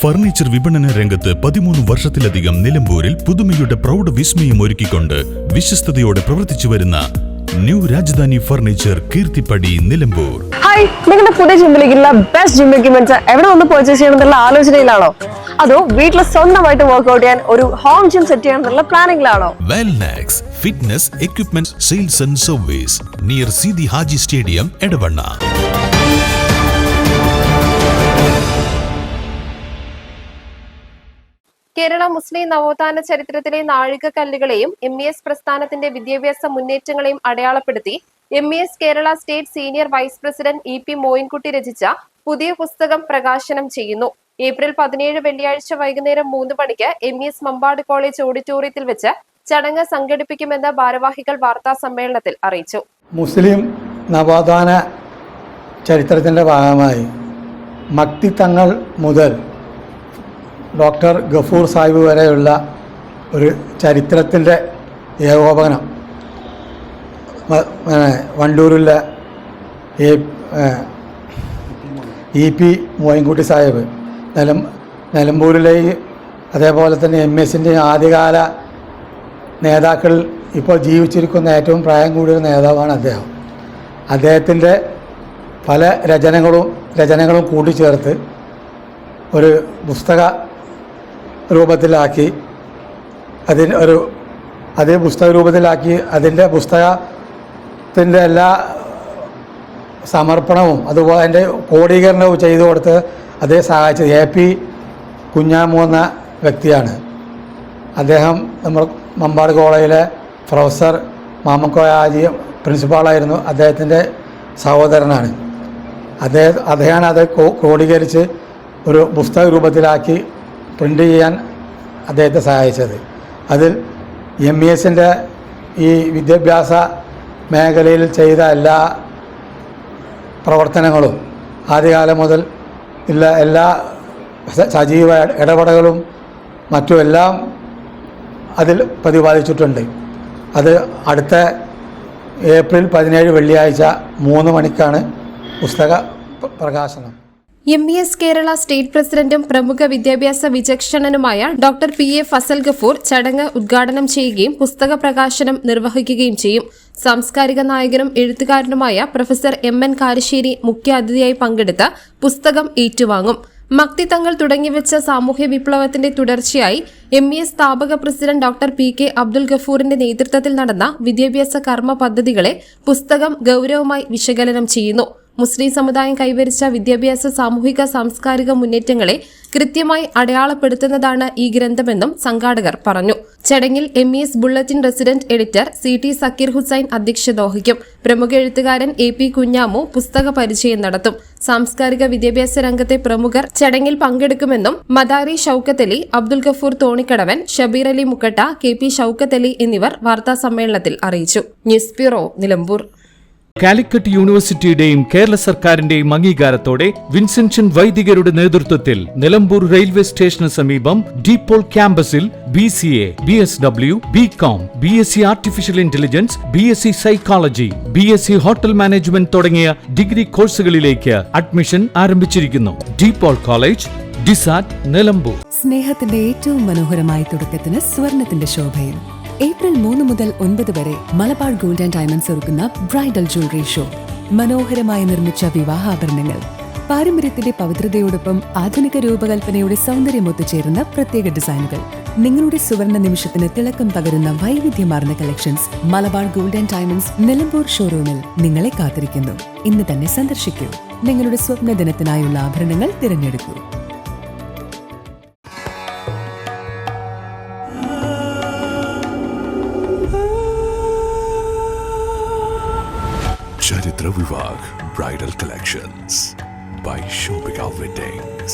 Furniture വിപണന രംഗത്ത് 13 വർഷത്തിലധികം നിലമ്പൂരിൽ പുതുമയുടെ പ്രൗഢ വിസ്മയം ഒരുക്കിക്കൊണ്ട് വിശ്വസ്തയോടെ പ്രവർത്തിച്ചു വരുന്ന new Rajdhani furniture Keerthippadi Nilambur. Hi, നിങ്ങളുടെ പുതിയ ജിമ്മിലേക്കുള്ള ബെസ്റ്റ് ജിം എക്യുപ്മെന്റ്സ് എവിടെ ഒന്ന് പർച്ചേസ് ചെയ്യണമെന്നുള്ള ആലോചനയിലാണോ? അതോ വീട്ടിൽ സ്വന്തമായിട്ട് വർക്ക്ഔട്ട് ചെയ്യാൻ ഒരു ഹോം ജിം സെറ്റ് ചെയ്യാനുള്ള പ്ലാനിംഗിലാണോ? Wellnex fitness equipment sales and service near Seethi Haji stadium Edavanna. Kerala Muslim നവോത്ഥാന ചരിത്രത്തിലെ നാഴികക്കല്ലുകളെയും MES പ്രസ്ഥാനത്തിന്റെ വിദ്യാഭ്യാസ മുന്നേറ്റങ്ങളെയും അടയാളപ്പെടുത്തി MES Kerala state senior vice president EP Moyinkutty രചിച്ച പുതിയ പുസ്തകം പ്രകാശനം ചെയ്യുന്നു. ഏപ്രിൽ 17 വെള്ളിയാഴ്ച വൈകുന്നേരം 3 മണിക്ക് MES മമ്പാട് കോളേജ് ഓഡിറ്റോറിയത്തിൽ വെച്ച് ചടങ്ങ് സംഘടിപ്പിക്കുമെന്ന് ഭാരവാഹികൾ വാർത്താ സമ്മേളനത്തിൽ അറിയിച്ചു. മുസ്ലിം നവോത്ഥാന ചരിത്രത്തിൻ്റെ ഭാഗമായി മക്തി തങ്ങൾ മുതൽ ഡോക്ടർ ഗഫൂർ സാഹിബ് വരെയുള്ള ഒരു ചരിത്രത്തിൻ്റെ ഏകോപനം വണ്ടൂരിലെ EP മോയിൻകുട്ടി സാഹിബ്, നിലമ്പൂരിലെ അതേപോലെ തന്നെ MESൻ്റെ ആദ്യകാല നേതാക്കളിൽ ഇപ്പോൾ ജീവിച്ചിരിക്കുന്ന ഏറ്റവും പ്രായം കൂടിയ നേതാവാണ് അദ്ദേഹം. അദ്ദേഹത്തിൻ്റെ പല രചനകളും കൂട്ടിച്ചേർത്ത് ഒരു പുസ്തക രൂപത്തിലാക്കി അതിൻ്റെ പുസ്തകത്തിൻ്റെ എല്ലാ സമർപ്പണവും അതുപോലെ അതിൻ്റെ കോഡീകരണവും ചെയ്തു കൊടുത്ത് അദ്ദേഹം സഹായിച്ചത് AP കുഞ്ഞാമു എന്ന വ്യക്തിയാണ്. അദ്ദേഹം നമ്മൾ മമ്പാട് കോളേജിലെ പ്രൊഫസർ മാമക്കോയ ഹാജി പ്രിൻസിപ്പാളായിരുന്നു. അദ്ദേഹത്തിൻ്റെ സഹോദരനാണ്. അദ്ദേഹമാണ് അത് ക്രോഡീകരിച്ച് ഒരു പുസ്തക രൂപത്തിലാക്കി പ്രിൻ്റ് ചെയ്യാൻ അദ്ദേഹത്തെ സഹായിച്ചത്. അതിൽ MESൻ്റെ ഈ വിദ്യാഭ്യാസ മേഖലയിൽ ചെയ്ത എല്ലാ പ്രവർത്തനങ്ങളും ആദ്യകാലം മുതൽ എല്ലാ സജീവ ഇടപെടലുകളും മറ്റുമെല്ലാം അതിൽ പ്രതിപാദിച്ചിട്ടുണ്ട്. അത് അടുത്ത ഏപ്രിൽ 17 വെള്ളിയാഴ്ച 3 മണിക്കാണ് പുസ്തക പ്രകാശനം. MES കേരള സ്റ്റേറ്റ് പ്രസിഡന്റും പ്രമുഖ വിദ്യാഭ്യാസ വിചക്ഷണനുമായ ഡോക്ടർ PA ഫസൽ ഗഫൂർ ചടങ്ങ് ഉദ്ഘാടനം ചെയ്യുകയും പുസ്തക പ്രകാശനം നിർവഹിക്കുകയും ചെയ്യും. സാംസ്കാരിക നായകനും എഴുത്തുകാരനുമായ പ്രൊഫസർ MN കാരശ്ശേരി മുഖ്യ അതിഥിയായി പങ്കെടുത്ത് പുസ്തകം ഏറ്റുവാങ്ങും. മക്തി തങ്ങൾ തുടങ്ങിവെച്ച സാമൂഹ്യ വിപ്ലവത്തിന്റെ തുടർച്ചയായി MES സ്ഥാപക പ്രസിഡന്റ് ഡോക്ടർ PK അബ്ദുൽ ഗഫൂറിന്റെ നേതൃത്വത്തിൽ നടന്ന വിദ്യാഭ്യാസ കർമ്മ പദ്ധതികളെ പുസ്തകം ഗൌരവമായി വിശകലനം ചെയ്യുന്നു. മുസ്ലിം സമുദായം കൈവരിച്ച വിദ്യാഭ്യാസ സാമൂഹിക സാംസ്കാരിക മുന്നേറ്റങ്ങളെ കൃത്യമായി അടയാളപ്പെടുത്തുന്നതാണ് ഈ ഗ്രന്ഥമെന്നും സംഘാടകർ പറഞ്ഞു. ചടങ്ങിൽ MES bulletin resident editor CT Zakir Hussain അധ്യക്ഷത വഹിക്കും. പ്രമുഖ എഴുത്തുകാരൻ AP കുഞ്ഞാമു പുസ്തക പരിചയം നടത്തും. സാംസ്കാരിക വിദ്യാഭ്യാസ രംഗത്തെ പ്രമുഖർ ചടങ്ങിൽ പങ്കെടുക്കുമെന്നും മദാരി ഷൌക്കത്ത് അലി, അബ്ദുൽ ഗഫൂർ തോണിക്കടവൻ, ഷബീർ അലി മുക്കട്ട, KP ഷൌക്കത്ത് അലി എന്നിവർ വാർത്താ സമ്മേളനത്തിൽ അറിയിച്ചു. News bureau, Nilambur. കാലിക്കറ്റ് യൂണിവേഴ്സിറ്റിയുടെയും കേരള സർക്കാരിന്റെയും അംഗീകാരത്തോടെ വിൻസെൻഷൻ വൈദികരുടെ നേതൃത്വത്തിൽ നിലമ്പൂർ റെയിൽവേ സ്റ്റേഷന് സമീപം ഡീപോൾ ക്യാമ്പസിൽ BCA, BSW, BCom, BSc artificial intelligence, BSc psychology, BSc hotel management തുടങ്ങിയ ഡിഗ്രി കോഴ്സുകളിലേക്ക് അഡ്മിഷൻ ആരംഭിച്ചിരിക്കുന്നു. ഡീപോൾ കോളേജ്, ഡിസാറ്റ്, നിലമ്പൂർ. സ്നേഹത്തിന്റെ ഏറ്റവും മനോഹരമായ തുടക്കത്തിന് സ്വർണത്തിന്റെ ശോഭയിൽ ഏപ്രിൽ 3 മുതൽ 9 വരെ മലബാർ ഗോൾഡ് ആൻഡ് ഡയമണ്ട്സ് ഒരുക്കുന്ന ബ്രൈഡൽ ജ്വല്ലറി ഷോ. മനോഹരമായി നിർമ്മിച്ച വിവാഹാഭരണങ്ങൾ, പാരമ്പര്യത്തിന്റെ പവിത്രതയോടൊപ്പം ആധുനിക രൂപകൽപ്പനയുടെ സൗന്ദര്യം ഒത്തുചേരുന്ന പ്രത്യേക ഡിസൈനുകൾ, നിങ്ങളുടെ സുവർണ നിമിഷത്തിന് തിളക്കം പകരുന്ന വൈവിധ്യമാർന്ന collections Malabar gold and diamonds Nilambur ഷോറൂമിൽ നിങ്ങളെ കാത്തിരിക്കുന്നു. ഇന്ന് തന്നെ സന്ദർശിക്കൂ. നിങ്ങളുടെ സ്വപ്ന ദിനത്തിനായുള്ള ആഭരണങ്ങൾ തിരഞ്ഞെടുക്കൂ. Charitra Vivag Bridal Collections by Shobhika Weddings.